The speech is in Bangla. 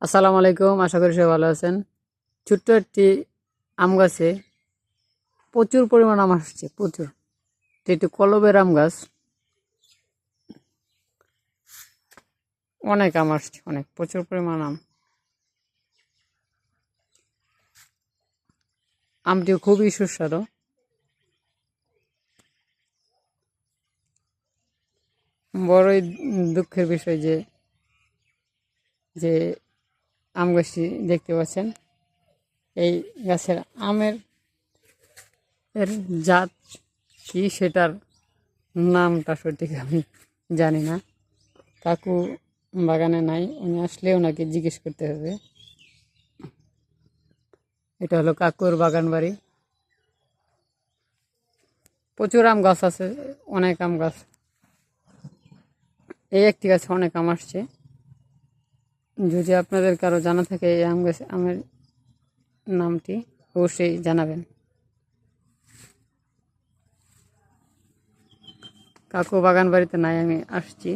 আসসালামু আলাইকুম, আশা করি সবাই ভালো আছেন। ছোট্ট একটি আম গাছে প্রচুর পরিমাণ আম আসছে, প্রচুর। এটি একটি কলবের আম গাছ, অনেক আম আসছে, অনেক প্রচুর পরিমাণ আম। আমটিও খুবই সুস্বাদু। বড়ই দুঃখের বিষয় যে যে আম গাছটি দেখতে পাচ্ছেন, এই গাছের আমের জাত কি সেটার নামটা সঠিক আমি জানি না। কাকু বাগানে নাই, উনি আসলে ওনাকে জিজ্ঞেস করতে হবে। এটা হলো কাকুর বাগান বাড়ি। প্রচুর আম গাছ আছে, অনেক আম গাছ। এই একটি গাছে অনেক আম আসছে। যদি আপনাদের কারো জানা থাকে এই আম গাছ আমের নামটি, অবশ্যই জানাবেন। কাকু বাগান বাড়িতে নাই, আমি আসছি।